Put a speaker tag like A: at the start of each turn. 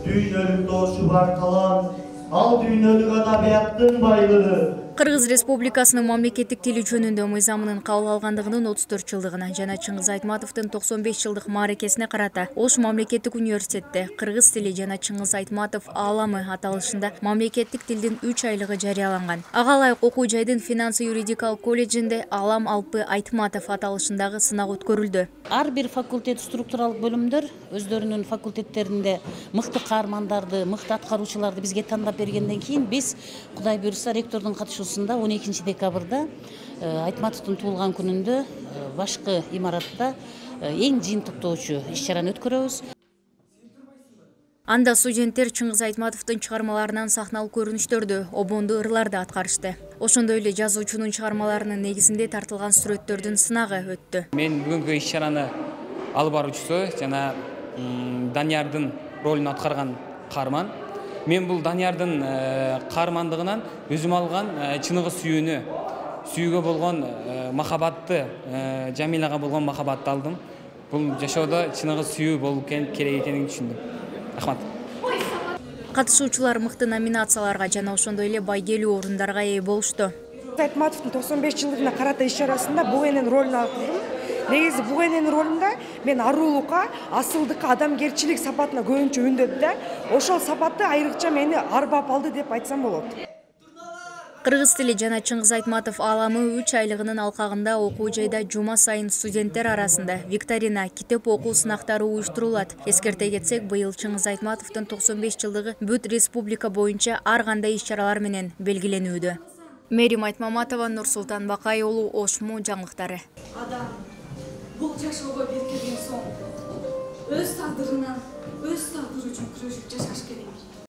A: Düynөлük doğuşu var talan, al düynөлük adabiyаттın байлығы.
B: Кыргыз Республикасынын мамлекеттик тили жөнүндө мыйзамынын кабыл алгандыгынын 34 жылдыгына жана Чыңгыз Айтматовдун 95 жылдык мааракесине карата Ош мамлекеттик университетте кыргыз тили жана Чыңгыз Айтматов ааламы аталышында мамлекеттик тилдин 3 айлыгы жарыяланган. Ага ылайык окуу жайдын финансы юридикалык колледжинде Алам Алпы Айтматов аталышындагы сынак өткөрүлдү.
C: Ар бир факультет структуралык бөлүмдөр өздөрүнүн факультеттеринде мыкты каармандарды, мыкты аткаруучуларды бизге тандап бергенден кийин биз Кудай буйрса ректордун катышуусунда 12 декабрда Айтматовдун туулган күнүндө башкы имаратта эң жыйынтыктоочу иш-чараны өткөрөбүз.
B: Анда студенттер Чыңгыз Айтматовдун чыгармаларынан сахналык көрүнүштөрдү, обондуу ырларды аткарышты. Ошондой эле жазуучунун чыгармаларынын негизинде тартылган сүрөттөрдүн сынагы өттү.
D: Мен бүгүнкү иш-чараны алып баруучусу жана Даниярдын ролун аткарган каарман. Мен бул Даниярдын каармандыгынан өзүм алган чыныгы сүйүүгө болгон махабатты, Жамилага болгон махабатты алдым. Бул жашоодо чыныгы сүйүү болуп керек экенин түшүндүм. Рахмат.
B: Катышуучулар мыкты номинацияларга жана ошондой эле байгелүү орундарга ээ болушту.
E: Айтматовдун 95 жылдыгына карата иш-чарасында бугенин ролун алгам. Негизи бугенин ролунда мен арулукка, асылдыкка, адамгерчилик сапатына көбүнчө үндөп да, ошол сапаты айрыкча мени арбап алды деп айтсам болот.
B: Кыргыз тили жана Чыңгыз Айтматов ааламы 3 айлыгынын алкагында окуу жайда жума сайын студенттер арасында викторина, китеп окуу сынактары уюштурулат. Эскерте кетсек, быйыл Чыңгыз Айтматовдун 95 жылдыгы бүт республика боюнча ар кандай иш-чаралар менен белгиленүүдө. Мерим Айтмаматова, Нурсултан Бакай уулу, Ошму жаңылыктары.
F: Адам бул жашоого беркелген соң өз тагдырынан, өз тагдыры үчүн күрөшүп жашаш керек.